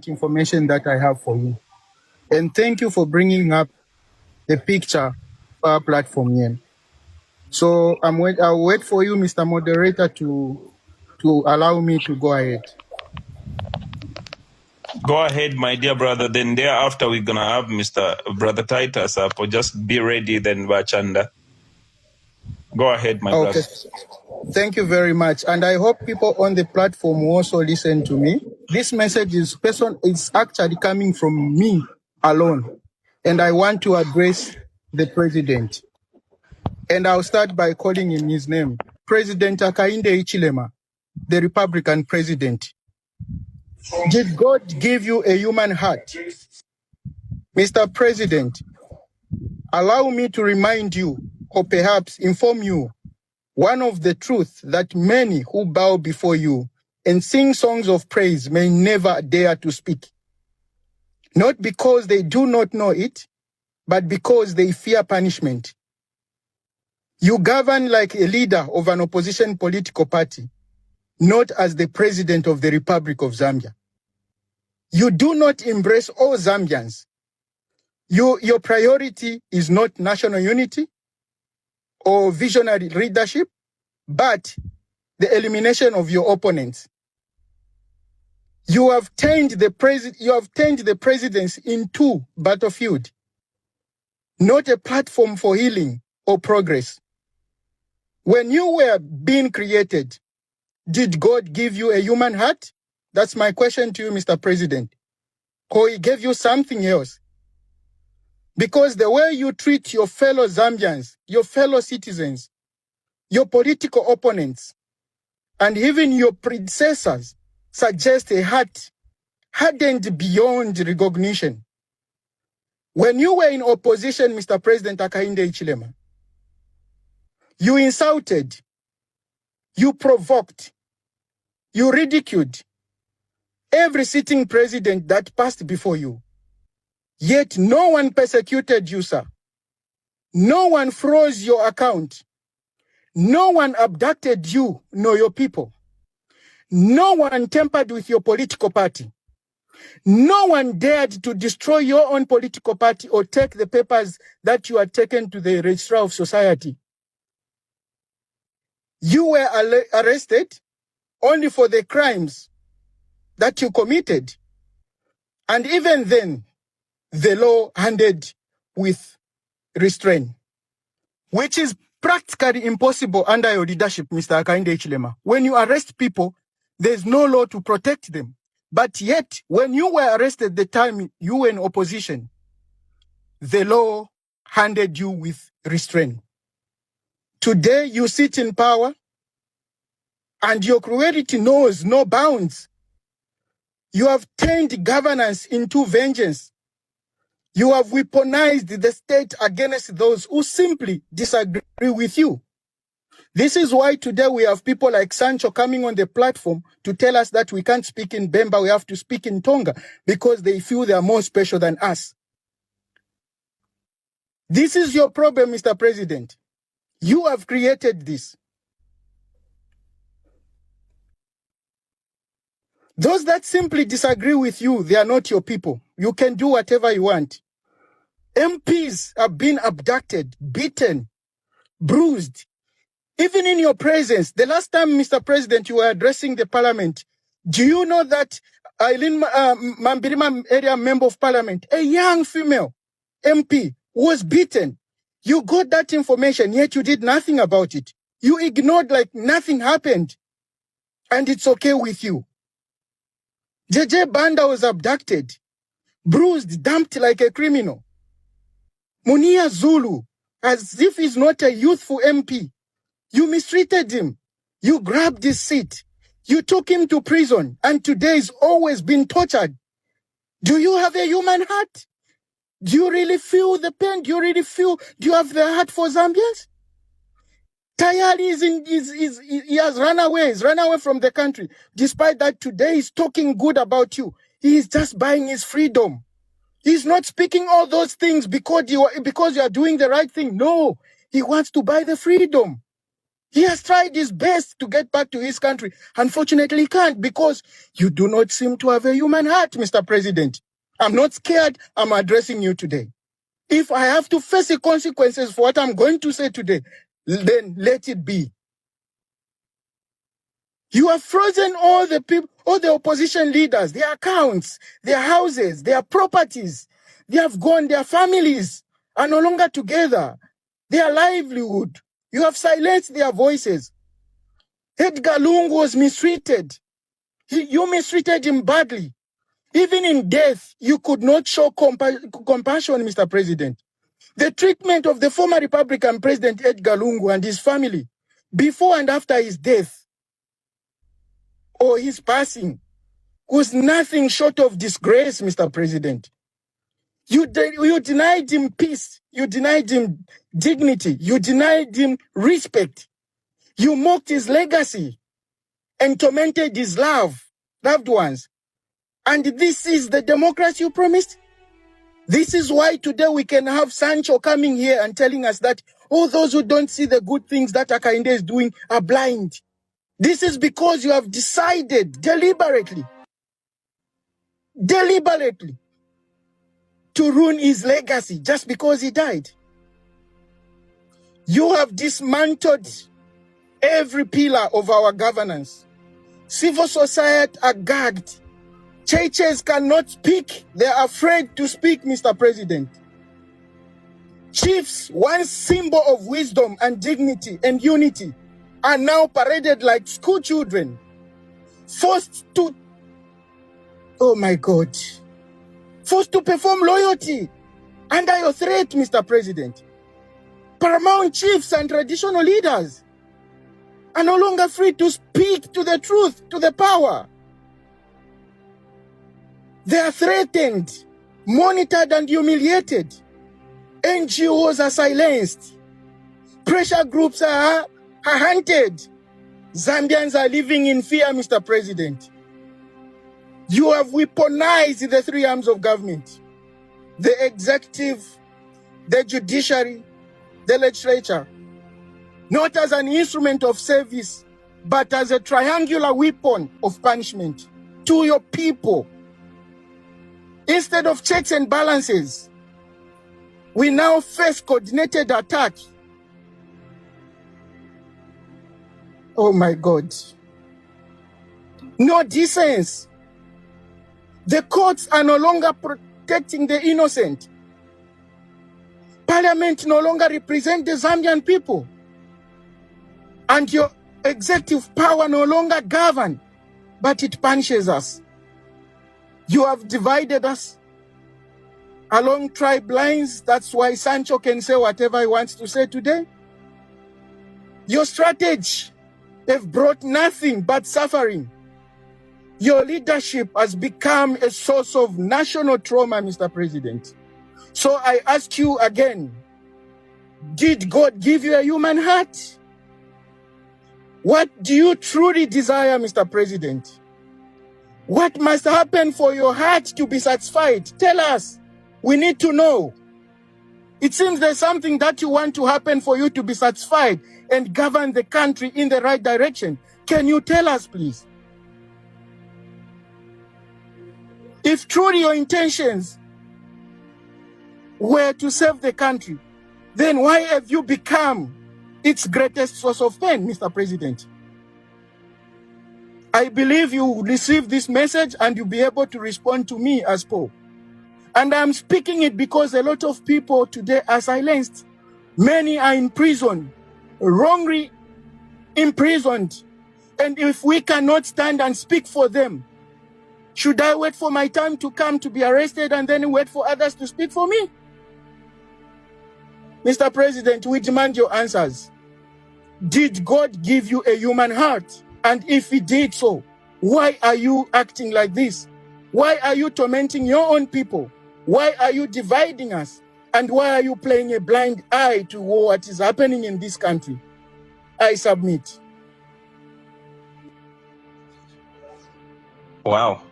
information that I have for you. And thank you for bringing up the picture for our platform here. So I'll wait for you, Mr. Moderator, to allow me to go ahead. Go ahead, my dear brother. Then thereafter, we're going to have Mr. Brother Titus up. Or just be ready then, Bachanda. Go ahead, my brother. Thank you very much. And I hope people on the platform will also listen to me. This message is actually coming from me alone. And I want to address the president. And I'll start by calling him his name. President Hakainde Hichilema, the Republican president. Did God give you a human heart? Mr. President, allow me to remind you, or perhaps inform you, one of the truths that many who bow before you and sing songs of praise may never dare to speak. Not because they do not know it, but because they fear punishment. You govern like a leader of an opposition political party, not as the president of the Republic of Zambia. You do not embrace all Zambians. Your priority is not national unity or visionary leadership, but the elimination of your opponents. You have turned the presidency into battlefield, not a platform for healing or progress. When you were being created, did God give you a human heart? That's my question to you, Mr. President. Or he gave you something else? Because the way you treat your fellow Zambians, your fellow citizens, your political opponents, and even your predecessors suggest a heart hardened beyond recognition. When you were in opposition, Mr. President Hakainde Hichilema, you insulted, you provoked, you ridiculed every sitting president that passed before you. Yet no one persecuted you, sir. No one froze your account. No one abducted you nor your people. No one tampered with your political party. No one dared to destroy your own political party or take the papers that you had taken to the Registrar of Society. You were arrested only for the crimes that you committed. And even then, the law handed with restraint, which is practically impossible under your leadership, Mr. Hakainde Hichilema. When you arrest people, there's no law to protect them. But yet, when you were arrested the time you were in opposition, the law handed you with restraint. Today, you sit in power, and your cruelty knows no bounds. You have turned governance into vengeance. You have weaponized the state against those who simply disagree with you. This is why today we have people like Sancho coming on the platform to tell us that we can't speak in Bemba, we have to speak in Tonga, because they feel they are more special than us. This is your problem, Mr. President. You have created this. Those that simply disagree with you, they are not your people. You can do whatever you want. MPs have been abducted, beaten, bruised, even in your presence. The last time, Mr. President, you were addressing the parliament, do you know that Eileen Mambirima area member of parliament, a young female MP, was beaten? You got that information, yet you did nothing about it. You ignored like nothing happened. And it's okay with you. JJ Banda was abducted, bruised, dumped like a criminal. Munia Zulu, as if he's not a youthful MP. You mistreated him. You grabbed his seat. You took him to prison, and today he's always been tortured. Do you have a human heart? Do you really feel the pain? Do you have the heart for Zambians? Tayari he has run away. He's run away from the country. Despite that, today he's talking good about you. He is just buying his freedom. He's not speaking all those things because you are doing the right thing. No, he wants to buy the freedom. He has tried his best to get back to his country. Unfortunately, he can't because you do not seem to have a human heart, Mr. President. I'm not scared. I'm addressing you today. If I have to face the consequences for what I'm going to say today, then let it be. You have frozen all the people, all the opposition leaders, their accounts, their houses, their properties. They have gone, their families are no longer together. Their livelihood. You have silenced their voices. Edgar Lungu was mistreated. You mistreated him badly. Even in death, you could not show compassion, Mr. President. The treatment of the former Republican President Edgar Lungu and his family before and after his death or his passing was nothing short of disgrace, Mr. President. You denied him peace. You denied him dignity. You denied him respect. You mocked his legacy and tormented his loved ones. And this is the democracy you promised? This is why today we can have Sancho coming here and telling us that all those who don't see the good things that Hakainde is doing are blind. This is because you have decided deliberately to ruin his legacy just because he died. You have dismantled every pillar of our governance. Civil society are gagged. Churches cannot speak. They are afraid to speak, Mr. President. Chiefs, once symbol of wisdom and dignity and unity, are now paraded like school children, forced to, oh my God, forced to perform loyalty under your threat, Mr. President. Paramount chiefs and traditional leaders are no longer free to speak to the truth, to the power. They are threatened, monitored, and humiliated. NGOs are silenced. Pressure groups are hunted. Zambians are living in fear, Mr. President. You have weaponized the three arms of government: the executive, the judiciary, the legislature, not as an instrument of service, but as a triangular weapon of punishment to your people. Instead of checks and balances, we now face coordinated attacks. Oh my God. No decency. The courts are no longer protecting the innocent. Parliament no longer represents the Zambian people. And your executive power no longer governs, but it punishes us. You have divided us along tribe lines. That's why Sancho can say whatever he wants to say today. Your strategy have brought nothing but suffering. Your leadership has become a source of national trauma, Mr. President. So I ask you again, did God give you a human heart? What do you truly desire, Mr. President? What must happen for your heart to be satisfied? Tell us. We need to know. It seems there's something that you want to happen for you to be satisfied and govern the country in the right direction. Can you tell us, please? If truly your intentions were to serve the country, then why have you become its greatest source of pain, Mr. President? I believe you will receive this message and you'll be able to respond to me as Paul. And I'm speaking it because a lot of people today are silenced. Many are in prison, wrongly imprisoned. And if we cannot stand and speak for them, should I wait for my time to come to be arrested and then wait for others to speak for me? Mr. President, we demand your answers. Did God give you a human heart? And if he did so, why are you acting like this? Why are you tormenting your own people? Why are you dividing us? And why are you playing a blind eye to what is happening in this country? I submit. Wow.